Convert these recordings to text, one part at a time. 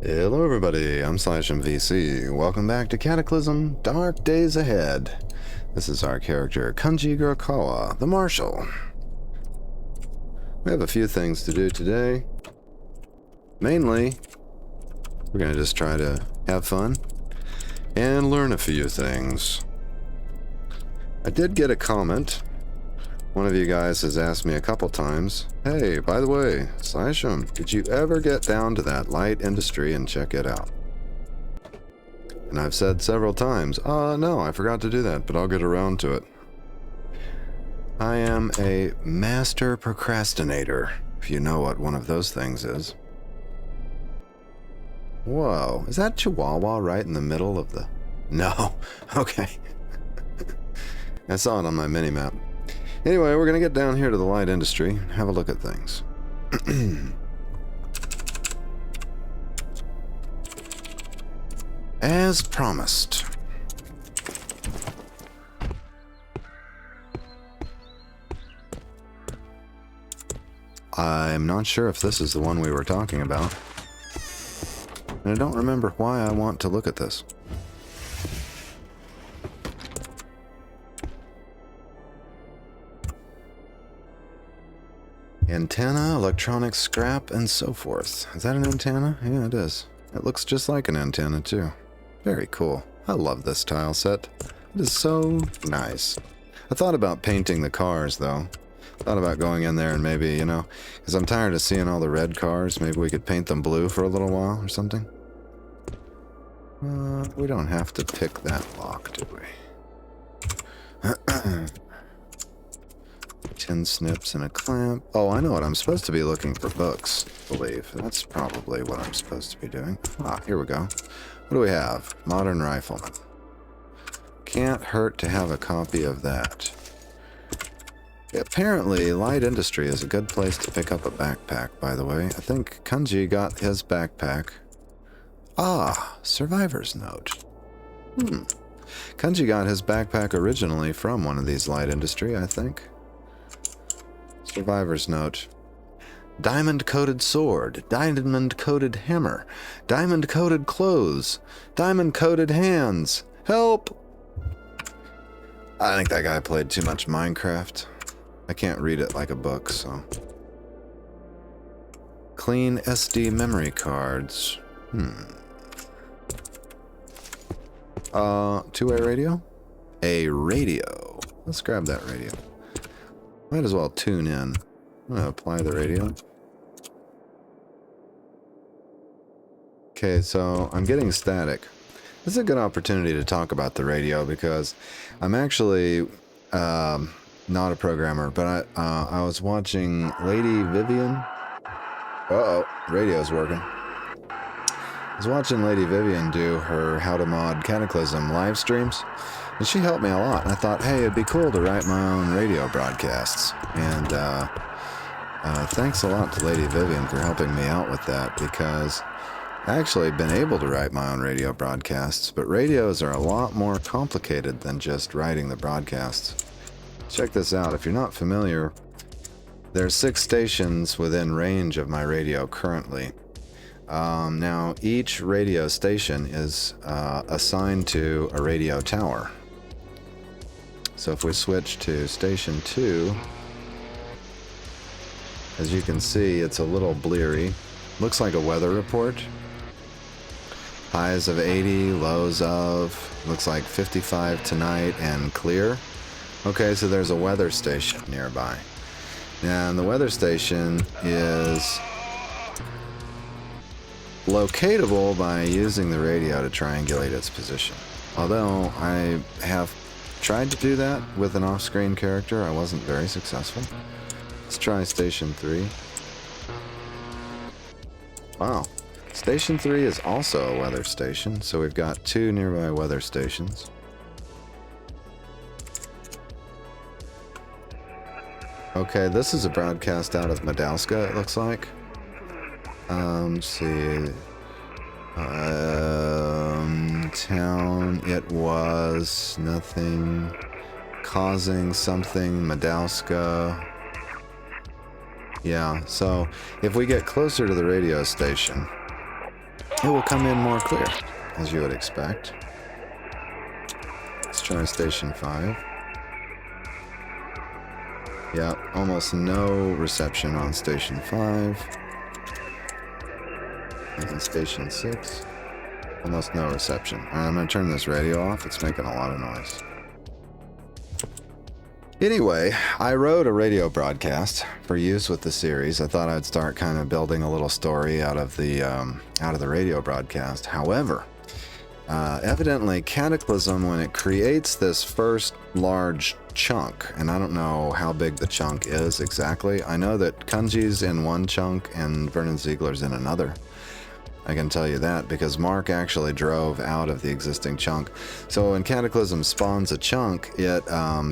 Hello everybody, I'm VC. Welcome back to Cataclysm Dark Days Ahead. This is our character, Kanji Gurakawa, the Marshal. We have a few things to do today. Mainly, we're going to just try to have fun and learn a few things. I did get a comment. One of you guys has asked me a couple times, hey, by the way, Slysham, did you ever get down to that light industry and check it out? And I've said several times, no, I forgot to do that, but I'll get around to it. I am a master procrastinator, if you know what one of those things is. Whoa, is that Chihuahua right in the middle of the... No, okay. I saw it on my mini-map. Anyway, we're going to get down here to the light industry and have a look at things. As promised. I'm not sure if this is the one we were talking about. And I don't remember why I want to look at this. Antenna, electronic scrap, and so forth. Is that an antenna? Yeah, it is. It looks just like an antenna, too. Very cool. I love this tile set. It is so nice. I thought about painting the cars, though. Thought about going in there and maybe, you know, because I'm tired of seeing all the red cars. Maybe we could paint them blue for a little while or something. We don't have to pick that lock, do we? 10 snips and a clamp. Oh, I know what I'm supposed to be looking for. Books, I believe. That's probably what I'm supposed to be doing. Ah, here we go. What do we have? Modern Rifleman. Can't hurt to have a copy of that. Apparently, light industry is a good place to pick up a backpack, by the way. I think Kanji got his backpack. Ah, Survivor's Note. Kanji got his backpack originally from one of these light industry, I think. Survivor's Note. Diamond-coated sword, diamond-coated hammer, diamond-coated clothes, diamond-coated hands. Help! I think that guy played too much Minecraft. I can't read it like a book, so... Clean SD memory cards. Two-way radio? A radio. Let's grab that radio. Might as well tune in. I'm going to apply the radio. Okay, so I'm getting static. This is a good opportunity to talk about the radio because I'm actually not a programmer, but I was watching Lady Vivian. Uh-oh, radio's working. I was watching Lady Vivian do her How to Mod Cataclysm live streams. And she helped me a lot. And I thought, hey, it'd be cool to write my own radio broadcasts. And thanks a lot to Lady Vivian for helping me out with that, because I actually been able to write my own radio broadcasts, but radios are a lot more complicated than just writing the broadcasts. Check this out. If you're not familiar, there's 6 stations within range of my radio currently. Now, each radio station is assigned to a radio tower. So if we switch to station 2, as you can see, it's a little bleary. Looks like a weather report. Highs of 80, lows of, looks like 55 tonight and clear. Okay, so there's a weather station nearby. And the weather station is locatable by using the radio to triangulate its position. Although I have tried to do that with an off-screen character, I wasn't very successful. Let's try Station 3. Wow. Station 3 is also a weather station, so we've got 2 nearby weather stations. Okay, this is a broadcast out of Madalska, it looks like. Let's see. Town, it was nothing. Causing something, Madalska. Yeah, so if we get closer to the radio station, it will come in more clear, as you would expect. Let's try station 5. Yeah, almost no reception on station 5. And station 6. Almost no reception. Alright, I'm going to turn this radio off. It's making a lot of noise. Anyway, I wrote a radio broadcast for use with the series. I thought I'd start kind of building a little story out of the radio broadcast. However, evidently Cataclysm, when it creates this first large chunk, and I don't know how big the chunk is exactly. I know that Kunji's in one chunk and Vernon Ziegler's in another. I can tell you that because Mark actually drove out of the existing chunk. So when Cataclysm spawns a chunk, it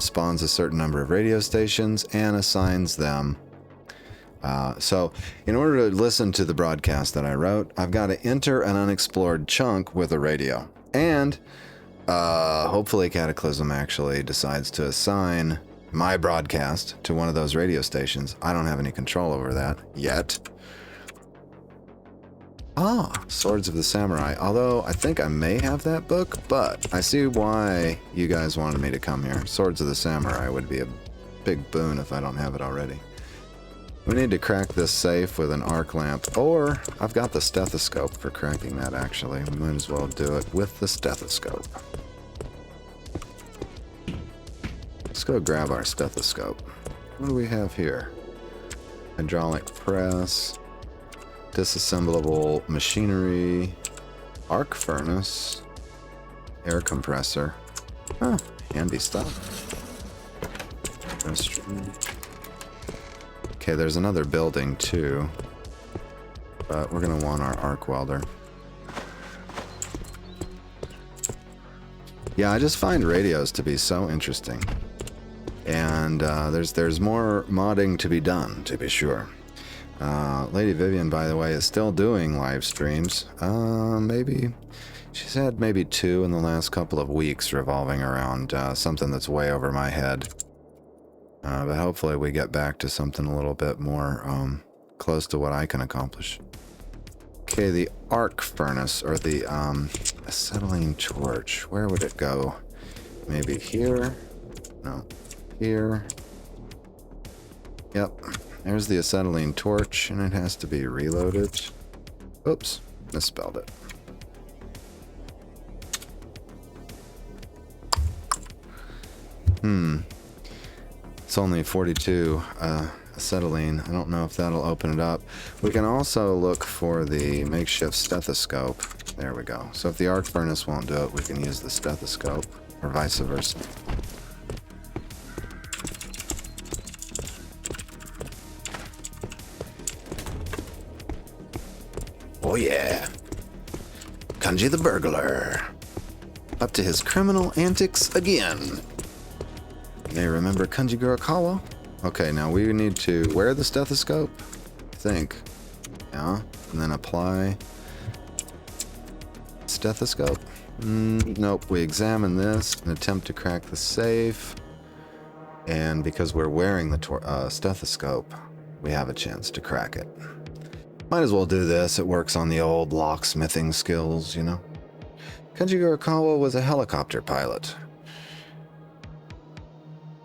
spawns a certain number of radio stations and assigns them. So in order to listen to the broadcast that I wrote, I've got to enter an unexplored chunk with a radio. And hopefully Cataclysm actually decides to assign my broadcast to one of those radio stations. I don't have any control over that yet. Ah, Swords of the Samurai. Although, I think I may have that book, but I see why you guys wanted me to come here. Swords of the Samurai would be a big boon if I don't have it already. We need to crack this safe with an arc lamp, or I've got the stethoscope for cracking that, actually. We might as well do it with the stethoscope. Let's go grab our stethoscope. What do we have here? Hydraulic press. Disassemblable machinery, arc furnace, air compressor. Huh, handy stuff. Okay, there's another building too, but we're gonna want our arc welder. Yeah, I just find radios to be so interesting, and there's more modding to be done, to be sure. Lady Vivian, by the way, is still doing live streams. Maybe she's had maybe 2 in the last couple of weeks revolving around something that's way over my head. But hopefully we get back to something a little bit more close to what I can accomplish. Okay, the arc furnace, or the acetylene torch. Where would it go? Maybe here? No. Here. Yep. There's the acetylene torch, and it has to be reloaded. Oops, misspelled it. It's only 42 acetylene. I don't know if that'll open it up. We can also look for the makeshift stethoscope. There we go. So if the arc furnace won't do it, we can use the stethoscope, or vice versa. Oh yeah. Kunji the burglar. Up to his criminal antics again. Hey, remember Kunji Gurakawa? Okay, now we need to wear the stethoscope, I think. Yeah, and then apply stethoscope. Nope, we examine this and attempt to crack the safe. And because we're wearing the stethoscope, we have a chance to crack it. Might as well do this. It works on the old locksmithing skills, you know. Kunji Gurakawa was a helicopter pilot.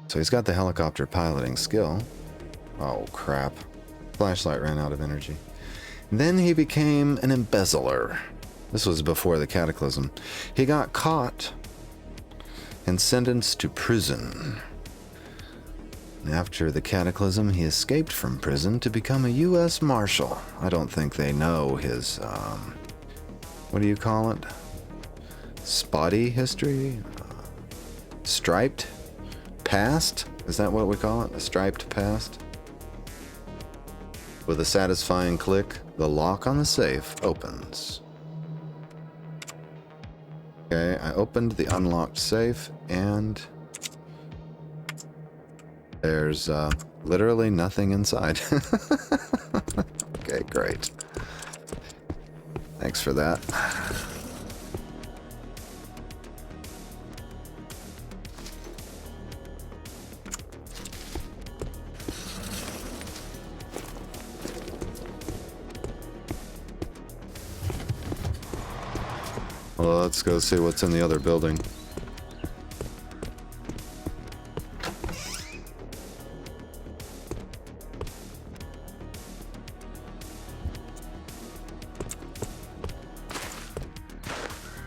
So he's got the helicopter piloting skill. Oh, crap. Flashlight ran out of energy. Then he became an embezzler. This was before the Cataclysm. He got caught and sentenced to prison. After the Cataclysm, he escaped from prison to become a U.S. Marshal. I don't think they know his, what do you call it? Spotty history? Striped past? Is that what we call it? A striped past? With a satisfying click, the lock on the safe opens. Okay, I opened the unlocked safe, and there's literally nothing inside. Okay, great. Thanks for that. Well, let's go see what's in the other building.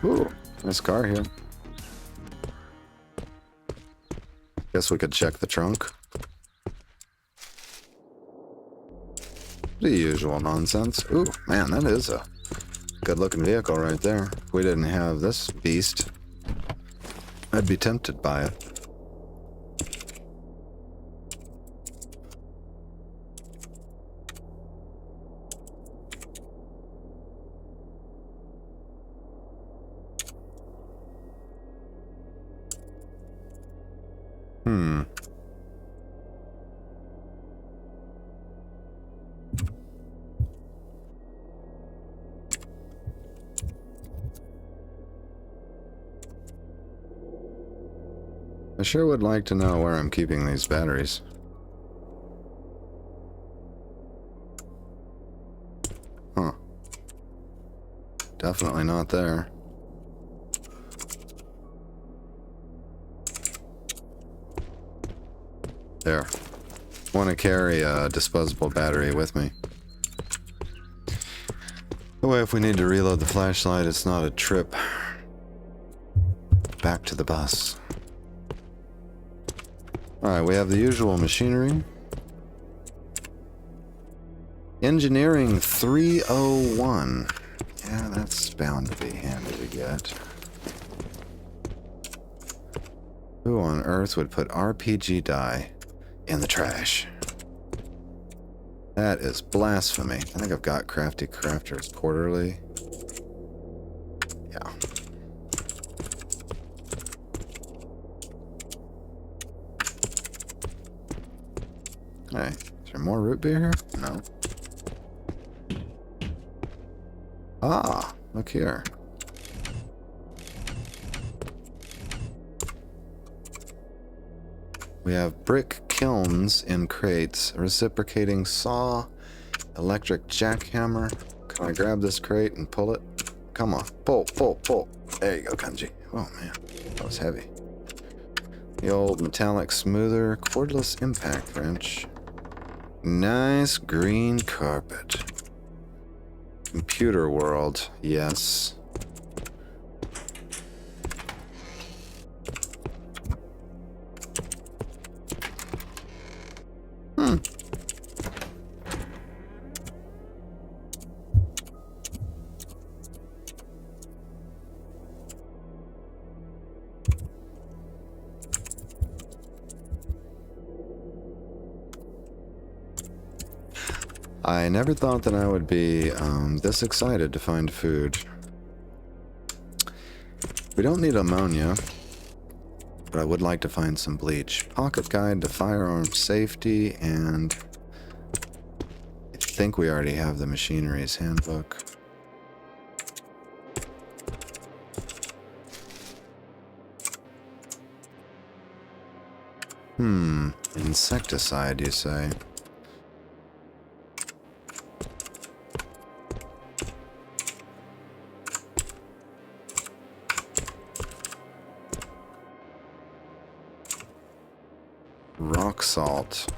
Ooh, nice car here. Guess we could check the trunk. The usual nonsense. Ooh, man, that is a good-looking vehicle right there. If we didn't have this beast, I'd be tempted by it. I sure would like to know where I'm keeping these batteries. Huh. Definitely not there. There. Want to carry a disposable battery with me. That way if we need to reload the flashlight, it's not a trip back to the bus. Alright, we have the usual machinery. Engineering 301. Yeah, that's bound to be handy to get. Who on earth would put RPG die in the trash? That is blasphemy. I think I've got Crafty Crafters Quarterly. Yeah. Hey, is there more root beer here? No. Ah, look here. We have brick kilns in crates, a reciprocating saw, electric jackhammer. Can I grab this crate and pull it? Come on, pull, pull, pull. There you go, Kanji. Oh man, that was heavy. The old metallic smoother, cordless impact wrench. Nice green carpet. Computer world, yes. I never thought that I would be this excited to find food. We don't need ammonia, but I would like to find some bleach. Pocket guide to firearm safety, and I think we already have the machinery's handbook. Insecticide, you say? Rock salt.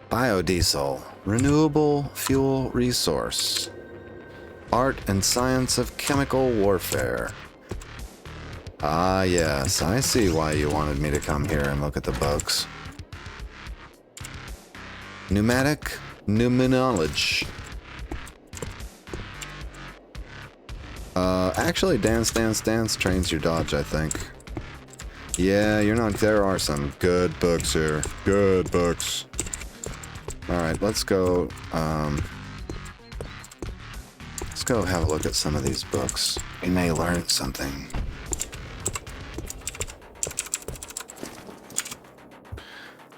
Biodiesel. Renewable fuel resource. Art and science of chemical warfare. Ah, yes. I see why you wanted me to come here and look at the books. Pneumatic pneumonology. Actually, Dance Dance Dance trains your dodge, I think. Yeah, you're not. There are some good books here. Good books. Alright, let's go. Let's go have a look at some of these books. We may learn something.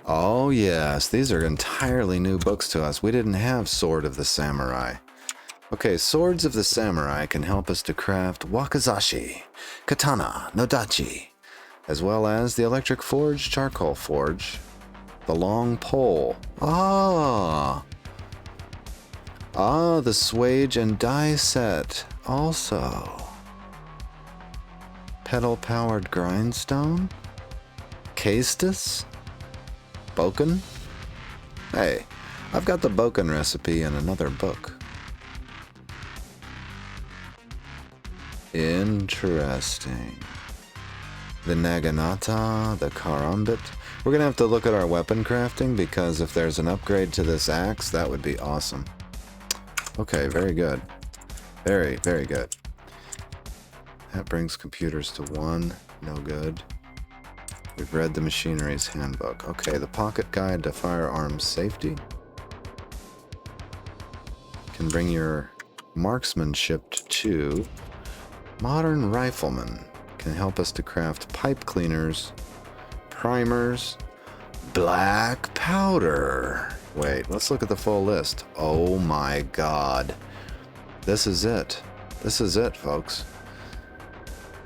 Oh, yes. These are entirely new books to us. We didn't have Sword of the Samurai. Okay, Swords of the Samurai can help us to craft wakizashi, katana, nodachi, as well as the electric forge, charcoal forge, the long pole. Ah, the swage and die set. also. Pedal-powered grindstone? Castus? Boken? Hey, I've got the Boken recipe in another book. Interesting. The Naginata, the Karambit. We're gonna have to look at our weapon crafting, because if there's an upgrade to this axe, that would be awesome. Okay, very good. Very, very good. That brings computers to 1. No good. We've read the machinery's handbook. Okay, the pocket guide to firearms safety. Can bring your marksmanship to 2. Modern rifleman can help us to craft pipe cleaners, primers, black powder. Wait, let's look at the full list. Oh my god. This is it. This is it, folks.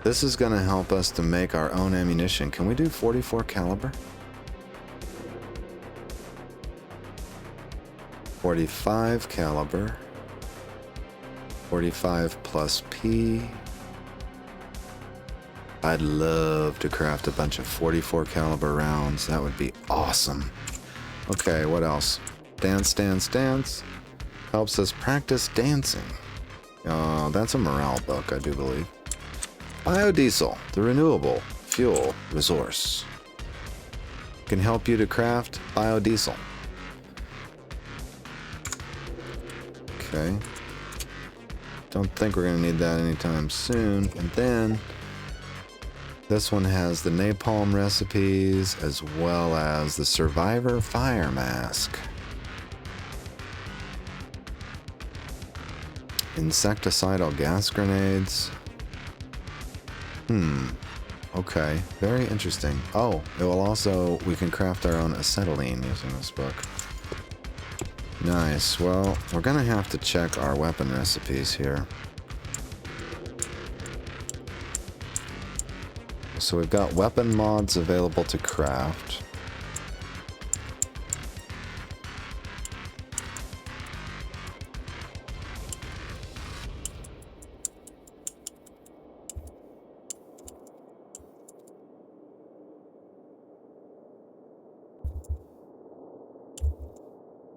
This is going to help us to make our own ammunition. Can we do 44 caliber? 45 caliber. 45 plus P. I'd love to craft a bunch of 44 caliber rounds. That would be awesome. Okay, what else? Dance, dance, dance. Helps us practice dancing. Oh, that's a morale book, I do believe. Biodiesel, the renewable fuel resource. Can help you to craft biodiesel. Okay. Don't think we're going to need that anytime soon. And then this one has the napalm recipes as well as the survivor fire mask. Insecticidal gas grenades. Okay, very interesting. Oh, it will also, we can craft our own acetylene using this book. Nice. Well, we're gonna have to check our weapon recipes here. So we've got weapon mods available to craft.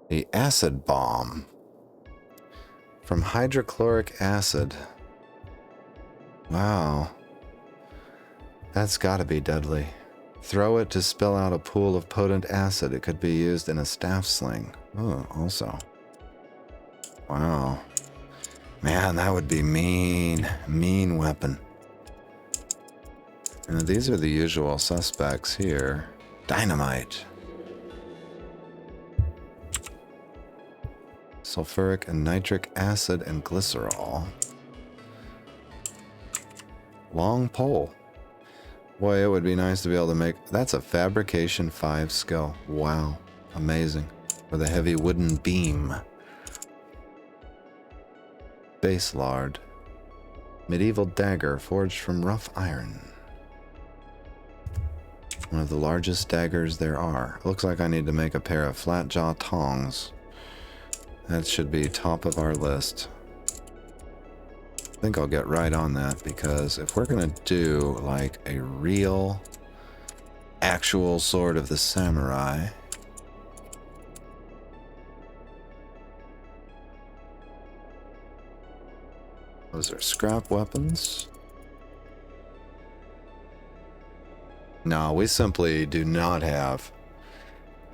The acid bomb. From hydrochloric acid. Wow. That's gotta be deadly. Throw it to spill out a pool of potent acid. It could be used in a staff sling. Oh, also. Wow. Man, that would be mean. Mean weapon. And these are the usual suspects here. Dynamite. Sulfuric and nitric acid and glycerol. Long pole. Boy, it would be nice to be able to make... That's a fabrication 5 skill. Wow. Amazing. With a heavy wooden beam. Base lard. Medieval dagger forged from rough iron. One of the largest daggers there are. Looks like I need to make a pair of flat jaw tongs. That should be top of our list. I think I'll get right on that, because if we're gonna do like a real actual sword of the samurai, those are scrap weapons. No, we simply do not have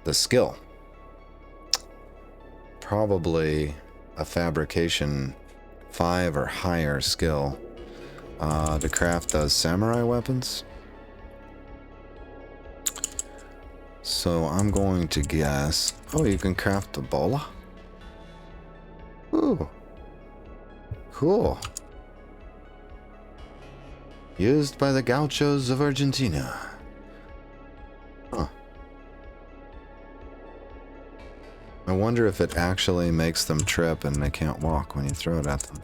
the skill. Probably a fabrication 5 or higher skill to craft those samurai weapons. So I'm going to guess... Oh, you can craft a bola? Ooh. Cool. Used by the gauchos of Argentina. Huh. I wonder if it actually makes them trip and they can't walk when you throw it at them.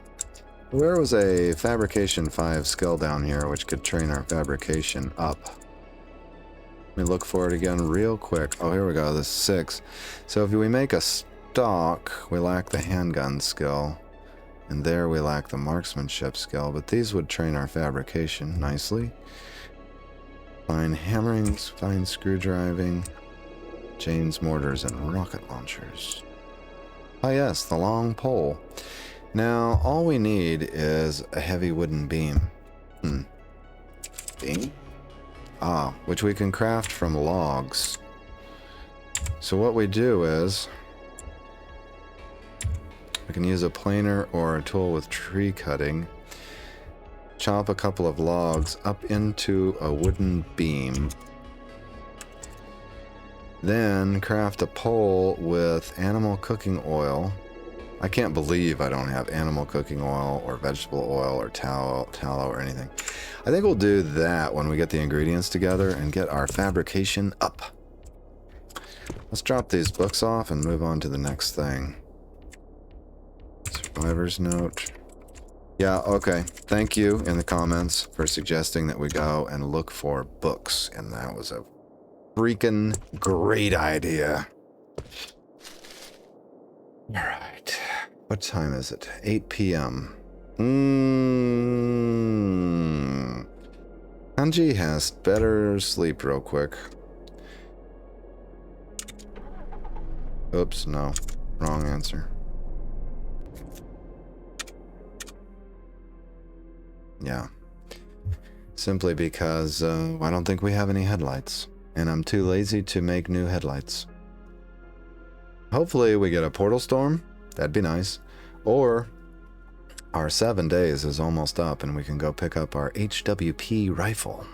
There was a fabrication 5 skill down here which could train our fabrication up. Let me look for it again real quick. Oh, here we go. This is 6. So if we make a stock, we lack the handgun skill. And there we lack the marksmanship skill, but these would train our fabrication nicely. Fine hammerings, fine screwdriving, chains, mortars, and rocket launchers. Ah yes, the long pole. Now, all we need is a heavy wooden beam. Beam? Ah, which we can craft from logs. So what we do is, we can use a planer or a tool with tree cutting, chop a couple of logs up into a wooden beam, then craft a pole with animal cooking oil. I can't believe I don't have animal cooking oil or vegetable oil or tallow or anything. I think we'll do that when we get the ingredients together and get our fabrication up. Let's drop these books off and move on to the next thing. Survivor's note. Yeah, okay. Thank you in the comments for suggesting that we go and look for books. And that was a freaking great idea. Alright. What time is it? 8 p.m. Kanji has better sleep real quick. Oops, no. Wrong answer. Yeah. Simply because I don't think we have any headlights. And I'm too lazy to make new headlights. Hopefully we get a portal storm. That'd be nice. Or our 7 days is almost up and we can go pick up our HWP rifle.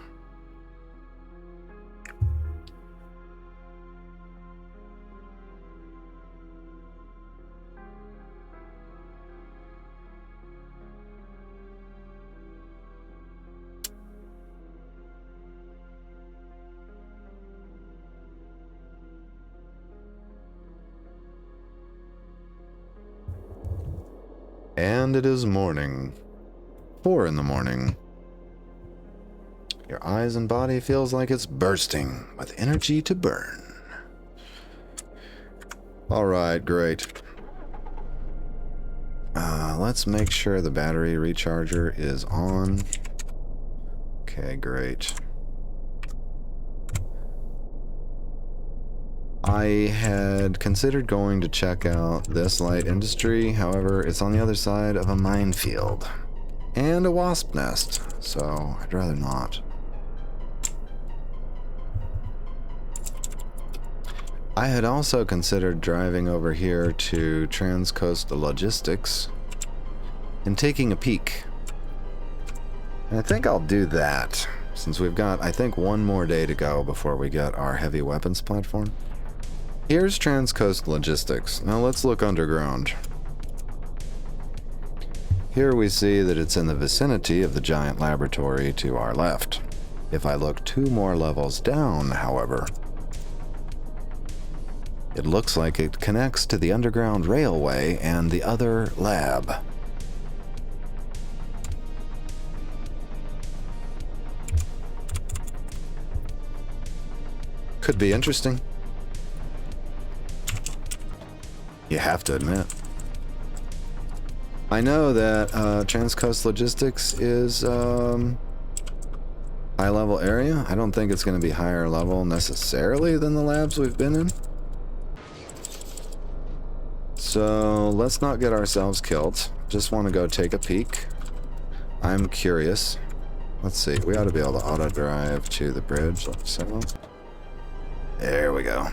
And it is morning. 4 in the morning. Your eyes and body feels like it's bursting with energy to burn. Alright, great. Let's make sure the battery recharger is on. Okay, great. I had considered going to check out this light industry, however, it's on the other side of a minefield. And a wasp nest, so I'd rather not. I had also considered driving over here to Transcoast Logistics and taking a peek. And I think I'll do that, since we've got, I think, one more day to go before we get our heavy weapons platform. Here's Transcoast Logistics. Now let's look underground. Here we see that it's in the vicinity of the giant laboratory to our left. If I look 2 more levels down, however, it looks like it connects to the underground railway and the other lab. Could be interesting. You have to admit. I know that Transcoast Logistics is high-level area. I don't think it's going to be higher level necessarily than the labs we've been in. So let's not get ourselves killed. Just want to go take a peek. I'm curious. Let's see. We ought to be able to auto-drive to the bridge. So there we go.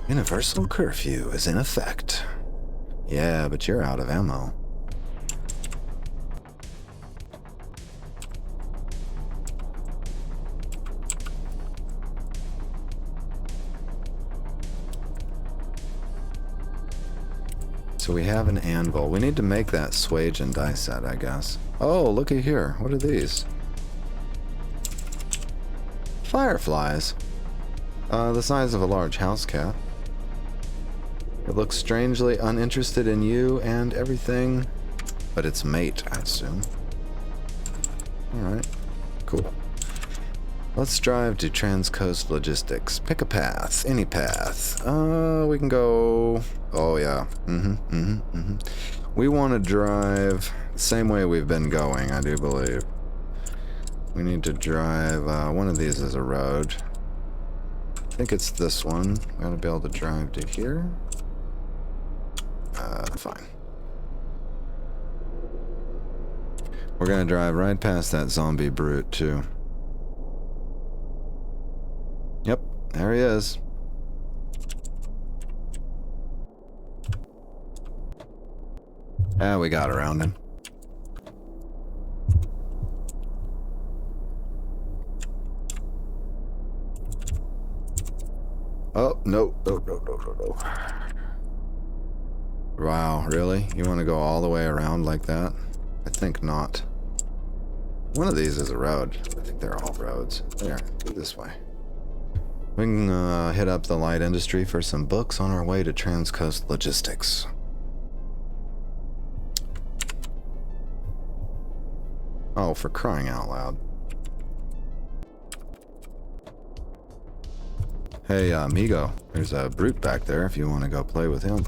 Universal curfew is in effect. Yeah, but you're out of ammo. So we have an anvil. We need to make that swage and die set, I guess. Oh, looky here. What are these? Fireflies. The size of a large house cat. It looks strangely uninterested in you and everything, but its mate, I assume. Alright, cool. Let's drive to Transcoast Logistics. Pick a path, any path. We can go... Oh, yeah. We want to drive the same way we've been going, I do believe. We need to drive, one of these is a road. I think it's this one. We ought to be able to drive to here. Fine. We're gonna drive right past that zombie brute, too. Yep, there he is. We got around him. Oh, no. No. Wow, really? You want to go all the way around like that? I think not. One of these is a road. I think they're all roads. There, go this way. We can hit up the light industry for some books on our way to Transcoast Logistics. Oh, for crying out loud. Hey, amigo, there's a brute back there if you want to go play with him.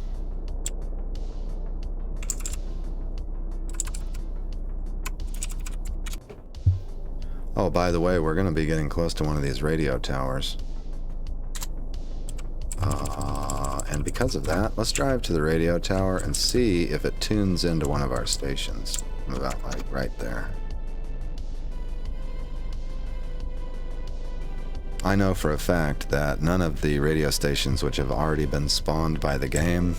Oh, by the way, we're going to be getting close to one of these radio towers. And because of that, let's drive to the radio tower and see if it tunes into one of our stations. About like right there. I know for a fact that none of the radio stations which have already been spawned by the game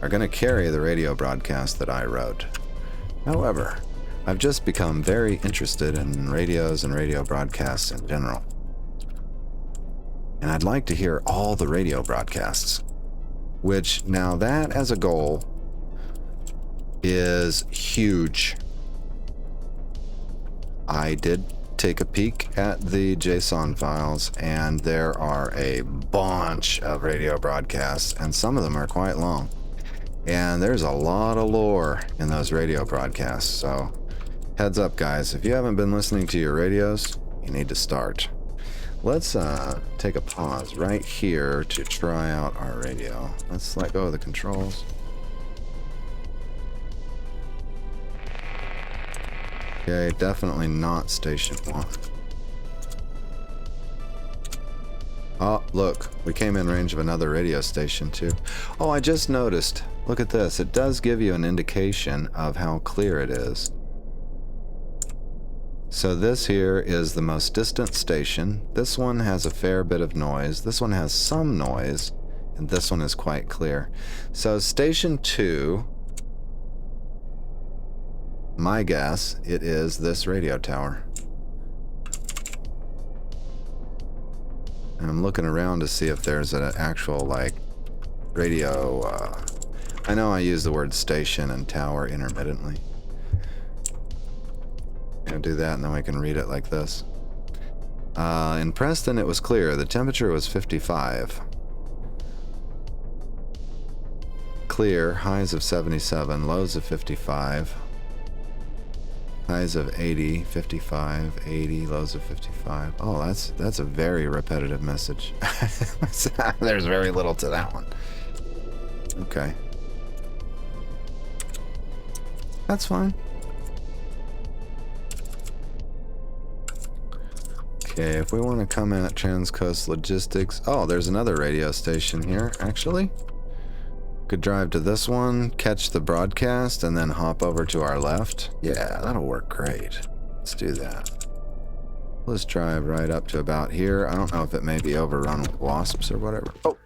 are going to carry the radio broadcast that I wrote. However, I've just become very interested in radios and radio broadcasts in general. And I'd like to hear all the radio broadcasts. Which, now that as a goal, is huge. I did take a peek at the JSON files, and there are a bunch of radio broadcasts, and some of them are quite long. And there's a lot of lore in those radio broadcasts, so heads up, guys. If you haven't been listening to your radios, you need to start. Let's take a pause right here to try out our radio. Let's let go of the controls. Okay, definitely not station 1. Oh, look, we came in range of another radio station too. Oh, I just noticed. Look at this. It does give you an indication of how clear it is. So this here is the most distant station. This one has a fair bit of noise. This one has some noise. And this one is quite clear. So station 2, my guess, it is this radio tower. And I'm looking around to see if there's an actual, like, radio, I know I use the word station and tower intermittently. I'm gonna do that and then we can read it like this. In Preston it was clear. The temperature was 55. Clear, highs of 77, lows of 55. Highs of 80, 55, 80, lows of 55. Oh, that's a very repetitive message. There's very little to that one. Okay. That's fine. Okay, if we want to come in at Transcoast Logistics... Oh, there's another radio station here, actually. Could drive to this one, catch the broadcast, and then hop over to our left. Yeah, that'll work great. Let's do that. Let's drive right up to about here. I don't know if it may be overrun with wasps or whatever. Oh!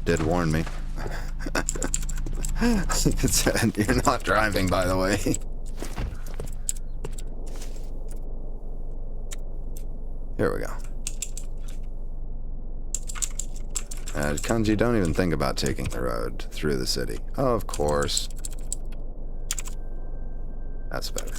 Did warn me. It said, you're not driving, by the way. Here we go. Kanji, don't even think about taking the road through the city. Oh, of course. That's better.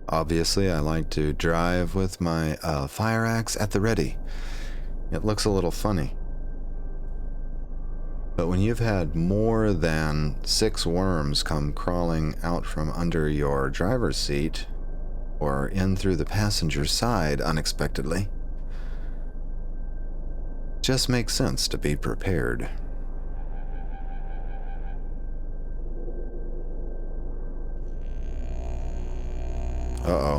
Obviously, I like to drive with my fire axe at the ready. It looks a little funny. But when you've had more than 6 worms come crawling out from under your driver's seat, or in through the passenger side unexpectedly, it just makes sense to be prepared. Uh-oh.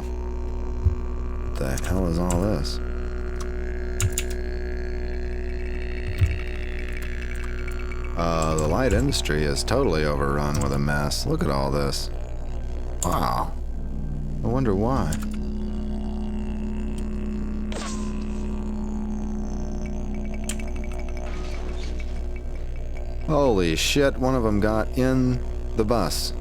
What the hell is all this? The light industry is totally overrun with a mess. Look at all this. Wow. I wonder why. Holy shit, one of them got in the bus.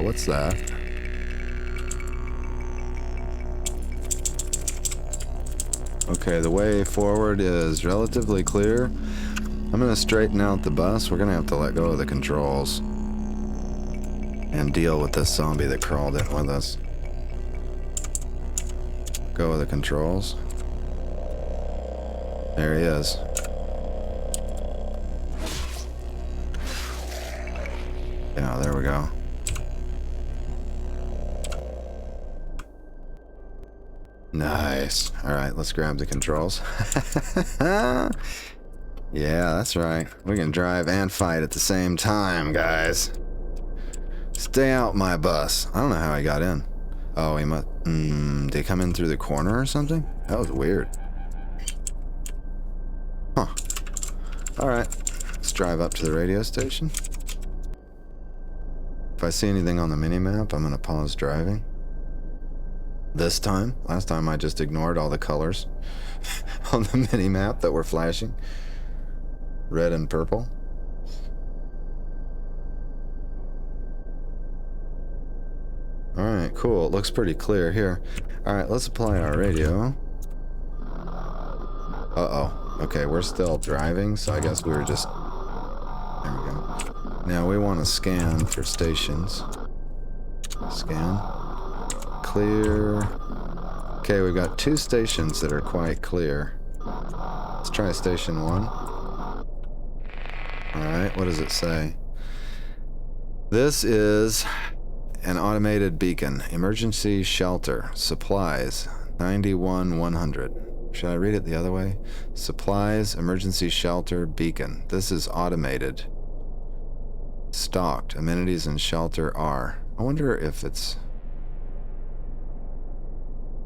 What's that? Okay, the way forward is relatively clear. I'm gonna straighten out the bus. We're gonna have to let go of the controls and deal with this zombie that crawled in with us. Go with the controls. There he is. Yeah, there we go. Nice. Alright, let's grab the controls. Yeah, that's right. We can drive and fight at the same time, guys. Stay out my bus. I don't know how he got in. Oh, he must... did he come in through the corner or something? That was weird. Huh. Alright. Let's drive up to the radio station. If I see anything on the mini-map, I'm going to pause driving. This time. Last time I just ignored all the colors on the mini-map that were flashing. Red and purple. Alright, cool. It looks pretty clear here. Alright, let's apply our radio. Uh-oh. Okay, we're still driving, so I guess we were just... There we go. Now we want to scan for stations. Scan. Clear. Okay, we've got 2 stations that are quite clear. Let's try station 1. Alright, what does it say? This is an automated beacon. Emergency shelter. Supplies. 91-100. Should I read it the other way? Supplies, emergency shelter, beacon. This is automated. Stocked. Amenities and shelter are. I wonder if it's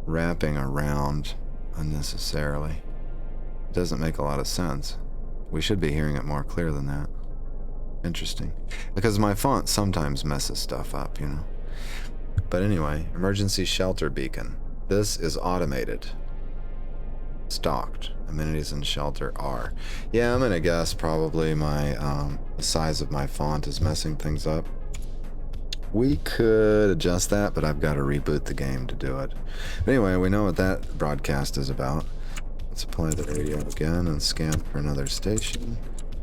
wrapping around unnecessarily. It doesn't make a lot of sense. We should be hearing it more clear than that. Interesting. Because my font sometimes messes stuff up, you know. But anyway, emergency shelter beacon. This is automated. Stocked. Amenities and shelter are. Yeah, I'm gonna guess probably my the size of my font is messing things up. We could adjust that, but I've got to reboot the game to do it. But anyway, we know what that broadcast is about. Let's apply the radio again and scan for another station.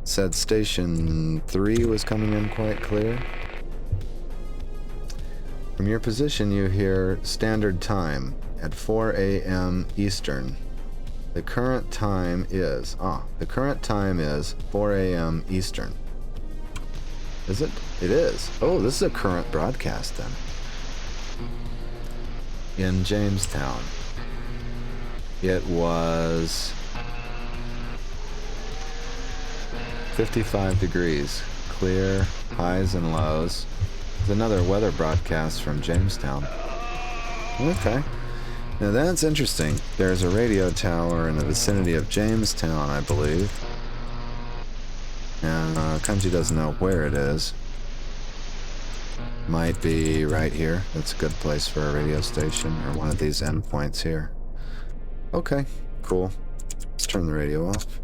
Said station 3 was coming in quite clear. From your position, you hear standard time at 4 a.m. Eastern. The current time is 4 a.m. Eastern. Is it? It is. Oh, this is a current broadcast then. In Jamestown. It was 55 degrees. Clear, highs and lows. There's another weather broadcast from Jamestown. Okay. Now that's interesting. There's a radio tower in the vicinity of Jamestown, I believe. And Kanji doesn't know where it is. Might be right here. That's a good place for a radio station, or one of these endpoints here. Okay, cool. Let's turn the radio off.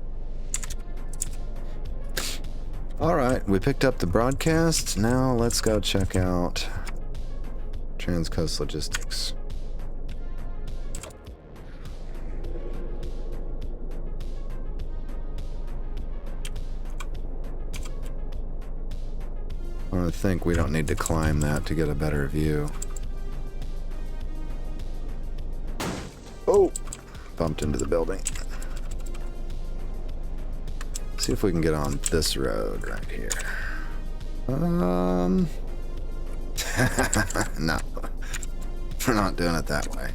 Alright, we picked up the broadcast. Now let's go check out Transcoast Logistics. I think we don't need to climb that to get a better view. Oh! Bumped into the building. See if we can get on this road right here. No. We're not doing it that way.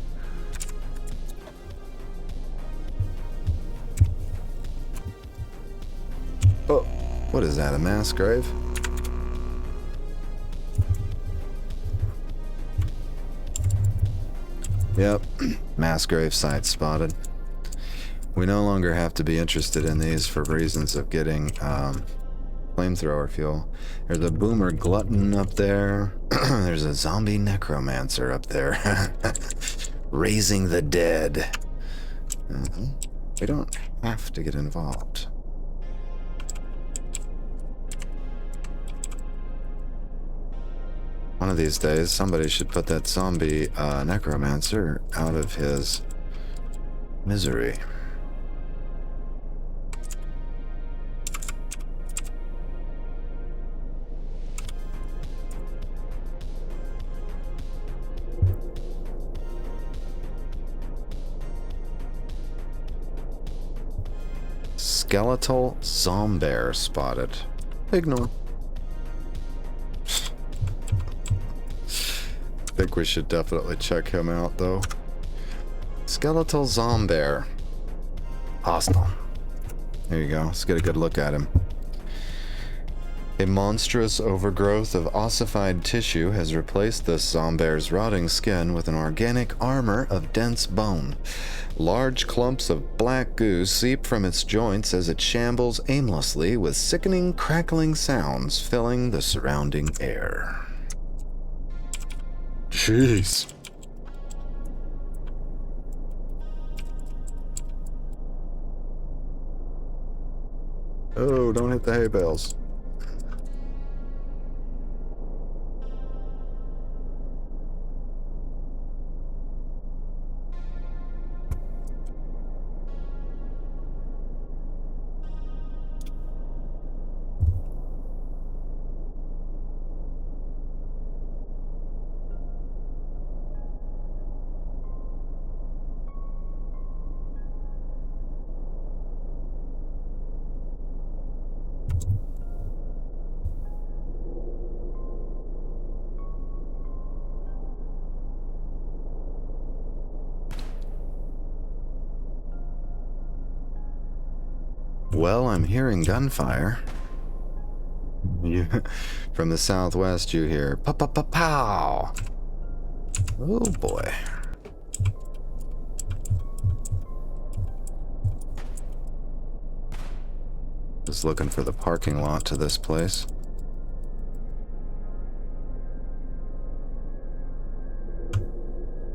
Oh, what is that, a mass grave? Yep, mass grave site spotted. We no longer have to be interested in these for reasons of getting flamethrower fuel. There's a boomer glutton up there. There's a zombie necromancer up there. Raising the dead. We don't have to get involved. One of these days, somebody should put that zombie necromancer out of his misery. Skeletal zombie spotted. Ignore. Think we should definitely check him out, though. Skeletal zombie. Hostile. There you go. Let's get a good look at him. A monstrous overgrowth of ossified tissue has replaced this zombie's rotting skin with an organic armor of dense bone. Large clumps of black goo seep from its joints as it shambles aimlessly, with sickening, crackling sounds filling the surrounding air. Jeez. Oh, don't hit the hay bales. Well, I'm hearing gunfire. From the southwest, you hear pow. Oh boy. Just looking for the parking lot to this place.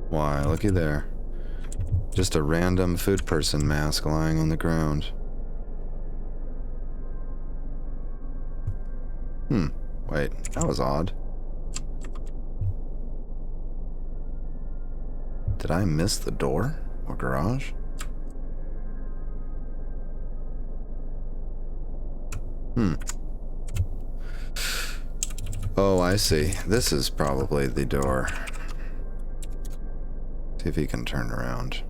Why, looky there. Just a random food person mask lying on the ground. Wait, that was odd. Did I miss the door or garage? Oh, I see. This is probably the door. See if he can turn around.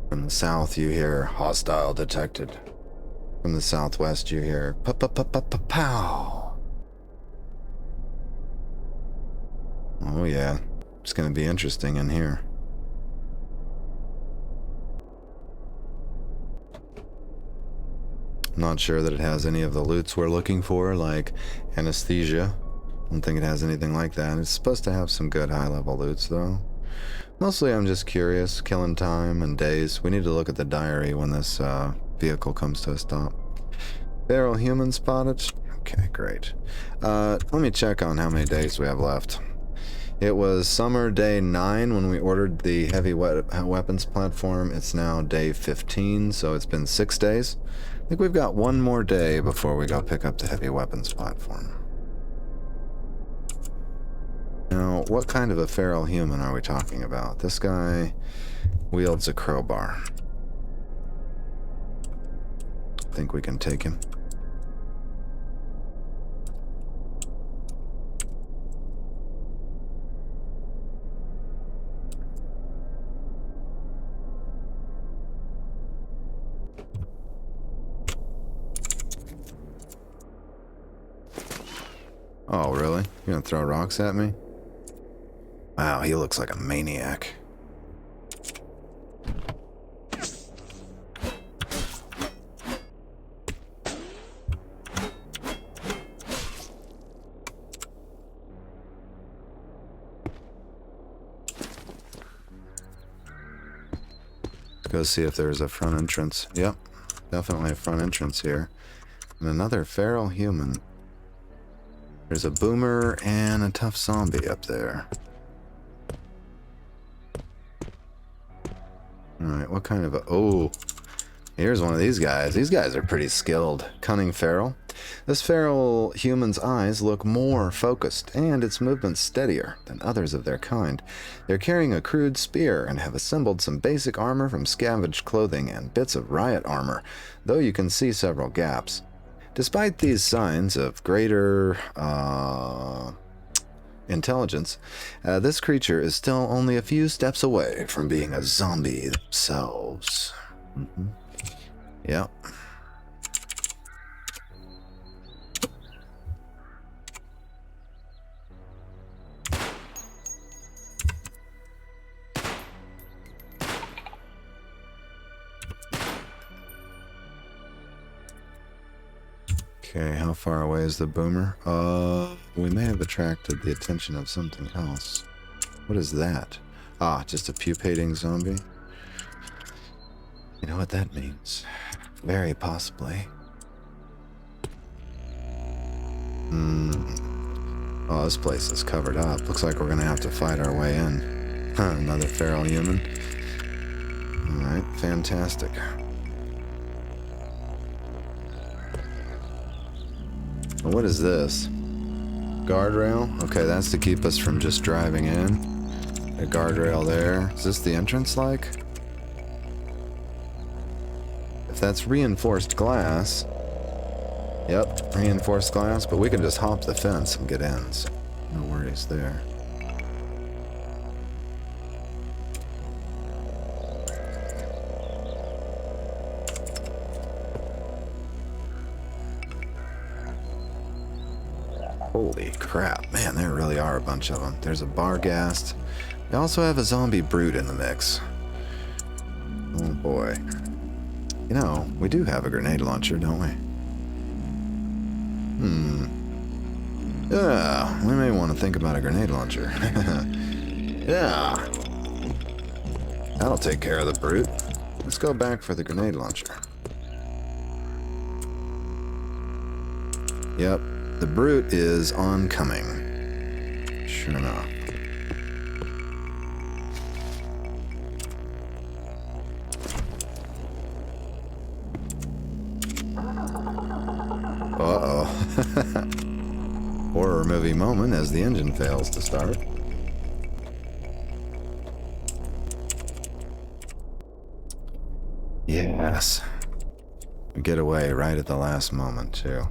From the south, you hear hostile detected. From the southwest, you hear pow. Oh yeah, it's gonna be interesting in here. I'm not sure that it has any of the loots we're looking for, like anesthesia. I don't think it has anything like that. It's supposed to have some good high-level loots, though. Mostly I'm just curious, killing time and days. We need to look at the diary when this vehicle comes to a stop. Feral human spotted? Okay, great. Let me check on how many days we have left. It was summer day 9 when we ordered the heavy weapons platform. It's now day 15, so it's been 6 days. I think we've got one more day before we go pick up the heavy weapons platform. Now, what kind of a feral human are we talking about? This guy wields a crowbar. Think we can take him. Oh, really? You gonna throw rocks at me? Wow, he looks like a maniac. Go see if there's a front entrance. Yep, definitely a front entrance here. And another feral human. There's a boomer and a tough zombie up there. Alright, what kind of a... Oh, here's one of these guys. These guys are pretty skilled. Cunning feral. This feral human's eyes look more focused, and its movements steadier than others of their kind. They're carrying a crude spear and have assembled some basic armor from scavenged clothing and bits of riot armor, though you can see several gaps. Despite these signs of greater intelligence, this creature is still only a few steps away from being a zombie themselves. Yep. Okay, how far away is the boomer? We may have attracted the attention of something else. What is that? Ah, just a pupating zombie? You know what that means? Very possibly. Oh, this place is covered up. Looks like we're gonna have to fight our way in. Huh, another feral human. Alright, fantastic. What is this? Guardrail? Okay, that's to keep us from just driving in. A guardrail there. Is this the entrance like? If that's reinforced glass... Yep, reinforced glass, but we can just hop the fence and get in, so no worries there. Holy crap, man, there really are a bunch of them. There's a Barghast. We also have a zombie brute in the mix. Oh boy. You know, we do have a grenade launcher, don't we? Yeah, we may want to think about a grenade launcher. Yeah. That'll take care of the brute. Let's go back for the grenade launcher. Yep. The brute is oncoming. Sure enough. Uh-oh. Horror movie moment as the engine fails to start. Yes. We get away right at the last moment, too.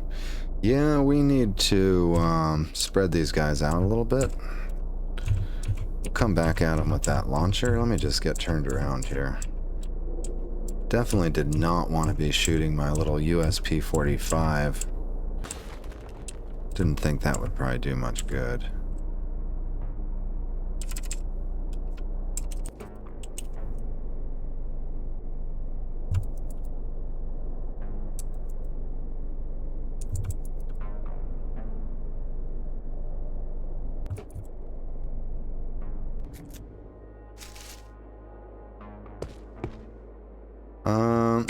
Yeah, we need to spread these guys out a little bit. We'll come back at them with that launcher. Let me just get turned around here. Definitely did not want to be shooting my little USP-45. Didn't think that would probably do much good.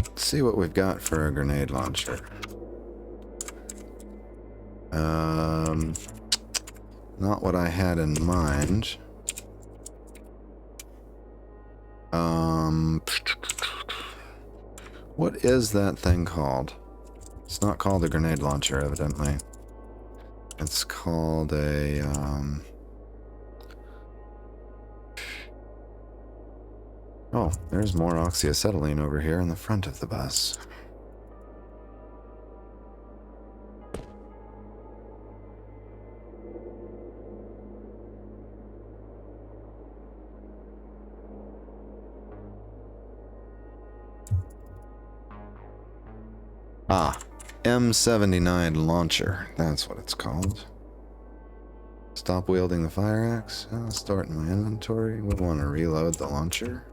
Let's see what we've got for a grenade launcher. Not what I had in mind. What is that thing called? It's not called a grenade launcher, evidently. It's called a, Oh, there's more oxyacetylene over here in the front of the bus. Ah, M79 launcher. That's what it's called. Stop wielding the fire axe. Start in my inventory. We want to reload the launcher.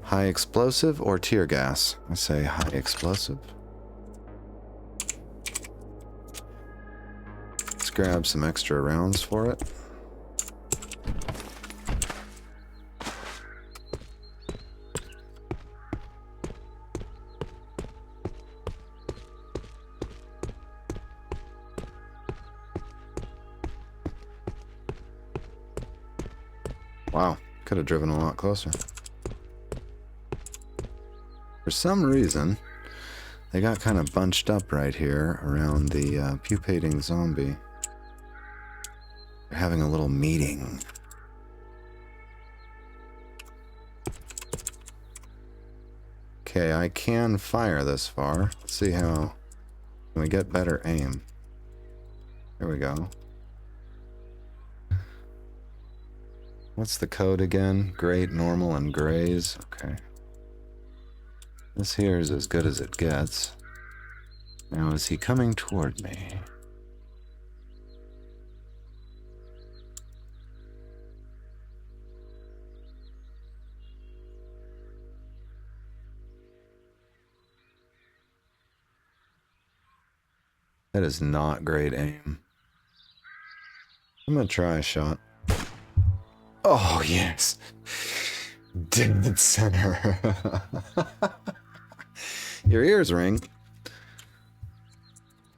High explosive or tear gas? I say high explosive. Let's grab some extra rounds for it. Wow, could have driven a lot closer. For some reason, they got kind of bunched up right here around the pupating zombie. They're having a little meeting. Okay, I can fire this far. Let's see how... Can we get better aim? There we go. What's the code again? Great, normal, and graze. Okay. This here is as good as it gets. Now, is he coming toward me? That is not great aim. I'm gonna try a shot. Oh, yes. Dead center. Your ears ring.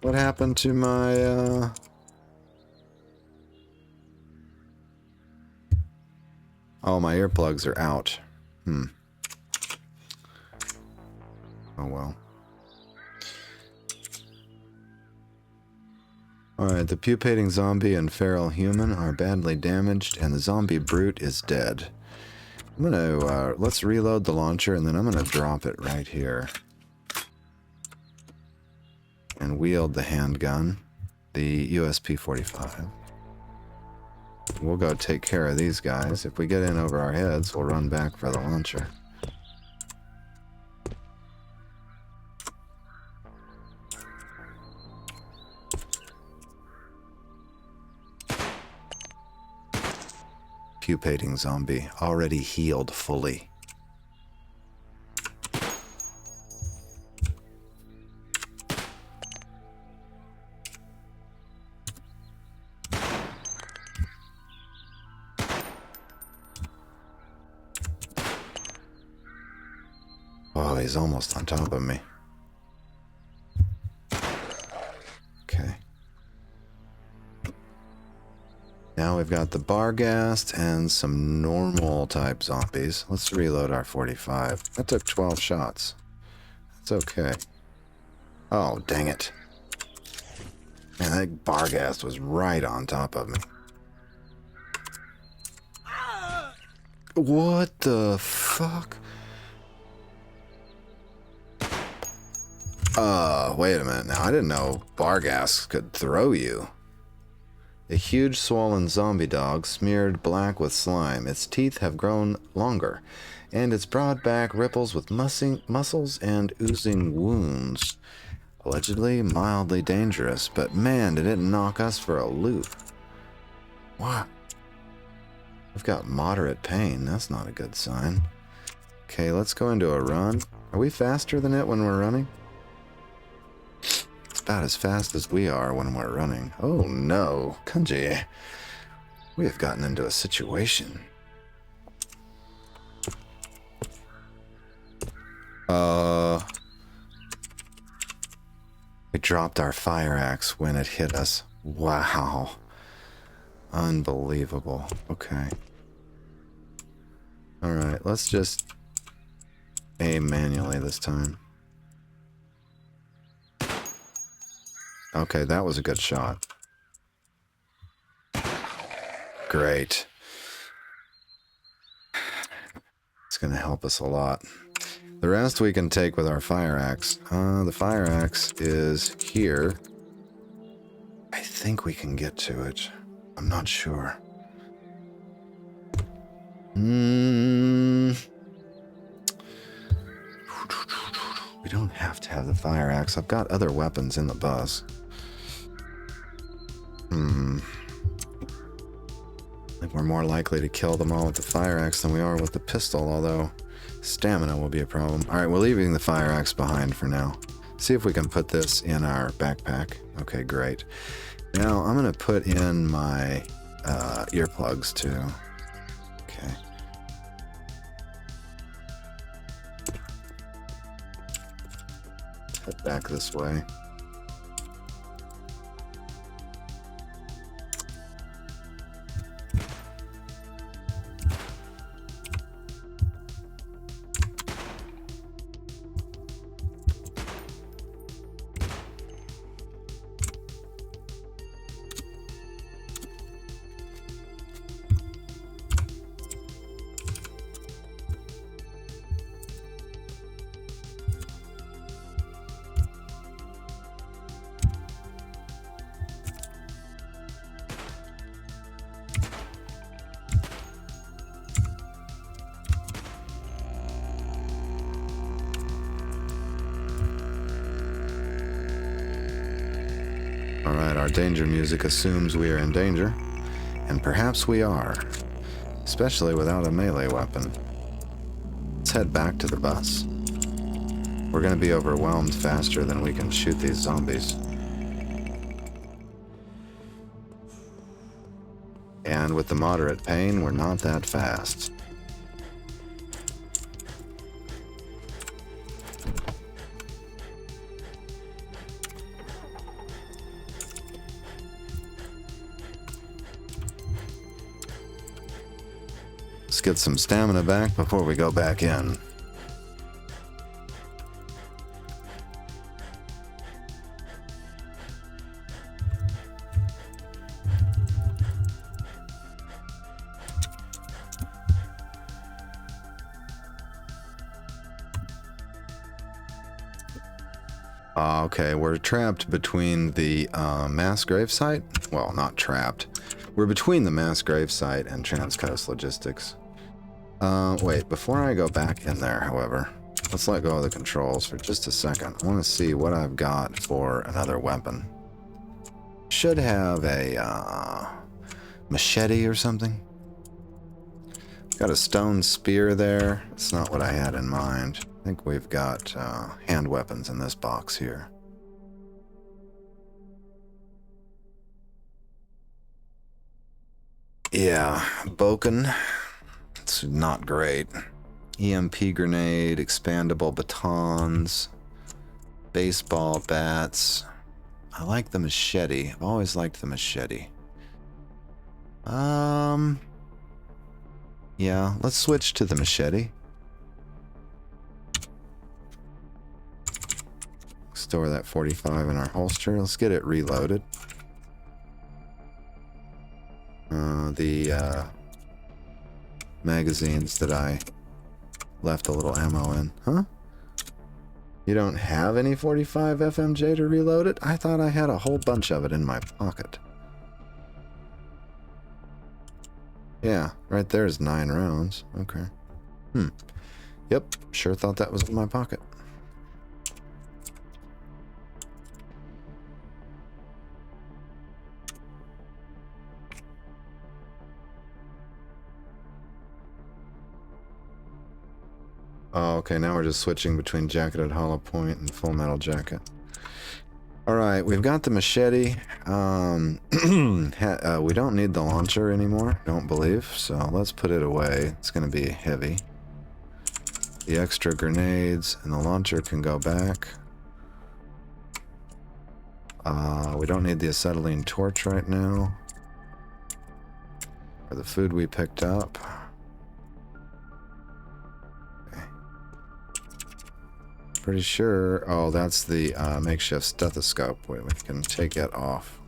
What happened to my, Oh, my earplugs are out. Oh, well. Alright, the pupating zombie and feral human are badly damaged, and the zombie brute is dead. I'm gonna, let's reload the launcher, and then I'm gonna drop it right here. And wield the handgun, the USP-45. We'll go take care of these guys. If we get in over our heads, we'll run back for the launcher. Pupating zombie, already healed fully. Oh, he's almost on top of me. Okay. Now we've got the barghast and some normal type zombies. Let's reload our 45. That took 12 shots. That's okay. Oh, dang it. Man, that barghast was right on top of me. What the fuck? Wait a minute now. I didn't know barghast could throw you. A huge swollen zombie dog smeared black with slime. Its teeth have grown longer, and its broad back ripples with muscles and oozing wounds. Allegedly mildly dangerous, but man, did it knock us for a loop. What? I've got moderate pain. That's not a good sign. Okay, let's go into a run. Are we faster than it when we're running? It's about as fast as we are when we're running. Oh no, Kanji. We have gotten into a situation. We dropped our fire axe when it hit us. Wow. Unbelievable. Okay. Alright, let's just aim manually this time. Okay, that was a good shot. Great. It's going to help us a lot. The rest we can take with our fire axe. The fire axe is here. I think we can get to it. I'm not sure. We We don't have to have the fire axe. I've got other weapons in the bus. I think we're more likely to kill them all with the fire axe than we are with the pistol, although stamina will be a problem. Alright, we're leaving the fire axe behind for now. See if we can put this in our backpack. Okay, great. Now I'm going to put in my earplugs too. Okay. Head back this way. Alright, our danger music assumes we are in danger, and perhaps we are, especially without a melee weapon. Let's head back to the bus. We're going to be overwhelmed faster than we can shoot these zombies. And with the moderate pain, we're not that fast. Let's get some stamina back before we go back in. Okay, we're trapped between the mass grave site. Well, not trapped. We're between the mass grave site and Transcoast Logistics. Wait, before I go back in there, however, let's let go of the controls for just a second. I want to see what I've got for another weapon. Should have a machete or something. Got a stone spear there. It's not what I had in mind. I think we've got hand weapons in this box here. Yeah, Boken. It's not great. EMP grenade, expandable batons, baseball bats. I like the machete. I've always liked the machete. Yeah, let's switch to the machete. Store that 45 in our holster. Let's get it reloaded. The magazines that I left a little ammo in. Huh? You don't have any 45 FMJ to reload it? I thought I had a whole bunch of it in my pocket. Yeah, right there's 9 rounds. Okay. Yep, sure thought that was in my pocket. Oh, okay, now we're just switching between Jacketed Hollow Point and Full Metal Jacket. Alright, we've got the machete. We don't need the launcher anymore, don't believe, so let's put it away. It's going to be heavy. The extra grenades and the launcher can go back. We don't need the acetylene torch right now. Or the food we picked up. Pretty sure. Oh, that's the makeshift stethoscope. Wait, we can take it off.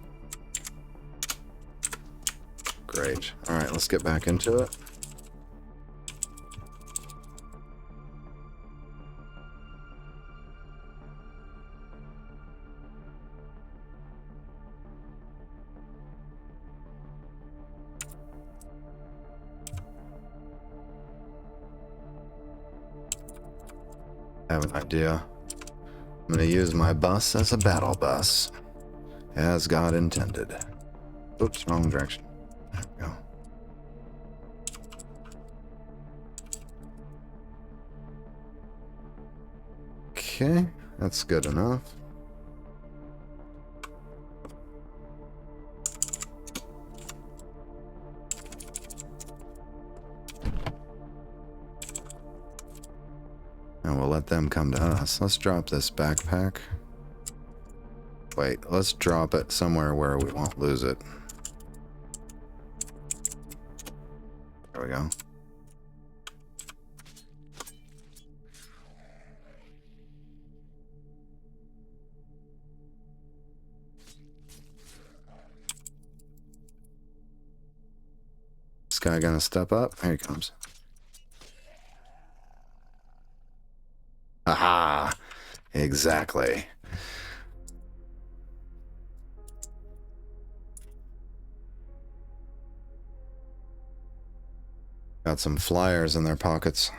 Great. Alright, let's get back into it. I have an idea. I'm going to use my bus as a battle bus, as God intended. Oops, wrong direction. There we go. Okay, that's good enough. And we'll let them come to us. Let's drop this backpack. Wait, let's drop it somewhere where we won't lose it. There we go. This guy gonna step up? Here he comes. Aha! Exactly. Got some flyers in their pockets.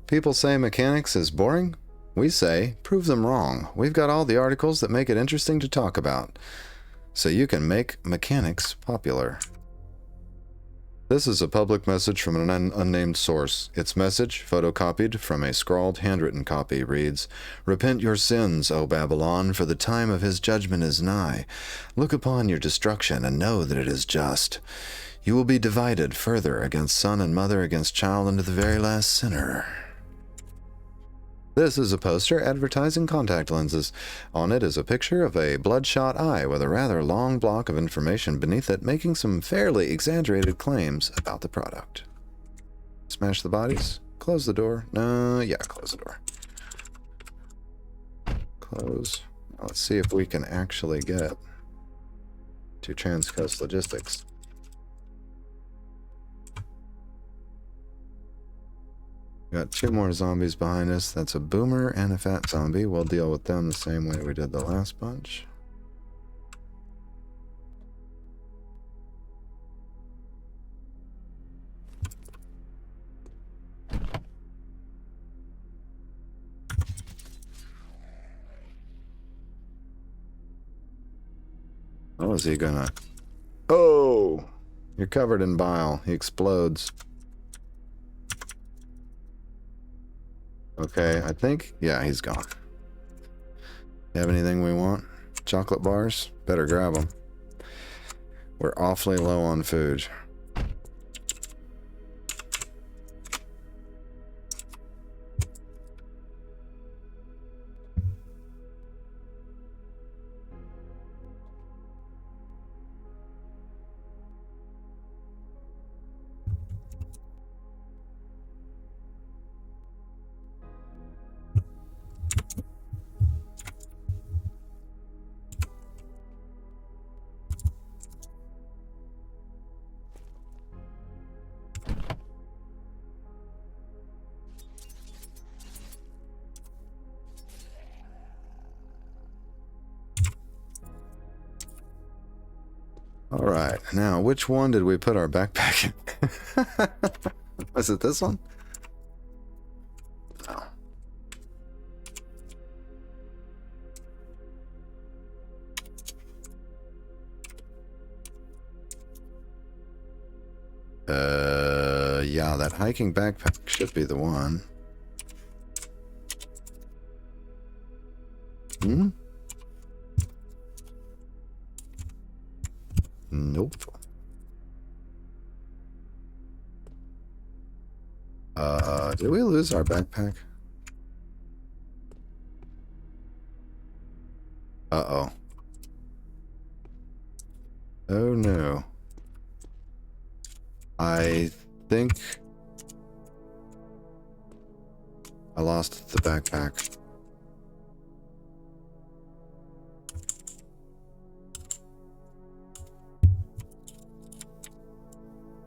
People say mechanics is boring. We say, prove them wrong. We've got all the articles that make it interesting to talk about, so you can make mechanics popular. This is a public message from an unnamed source. Its message, photocopied from a scrawled handwritten copy, reads, "Repent your sins, O Babylon, for the time of his judgment is nigh. Look upon your destruction and know that it is just. You will be divided further against son and mother, against child, and to the very last sinner." This is a poster advertising contact lenses. On it is a picture of a bloodshot eye with a rather long block of information beneath it, making some fairly exaggerated claims about the product. Smash the bodies. Close the door. No, yeah, close the door. Close. Now let's see if we can actually get to Transcoast Logistics. Got two more zombies behind us. That's a boomer and a fat zombie. We'll deal with them the same way we did the last bunch. Oh, is he gonna... Oh! You're covered in bile. He explodes. Okay, I think... Yeah, he's gone. Have anything we want? Chocolate bars? Better grab them. We're awfully low on food. Alright, now which one did we put our backpack in? Was it this one? No. Yeah, that hiking backpack should be the one. Hmm? Nope. Did we lose our backpack? Uh-oh. Oh no. I think I lost the backpack.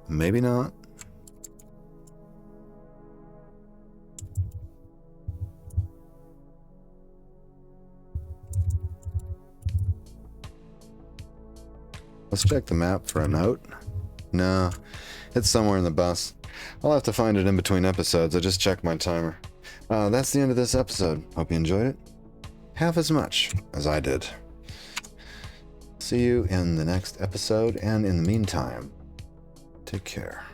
Maybe not. Let's check the map for a note. No, it's somewhere in the bus. I'll have to find it in between episodes. I just checked my timer. That's the end of this episode. Hope you enjoyed it. half as much as I did. See you in the next episode, and in the meantime, take care.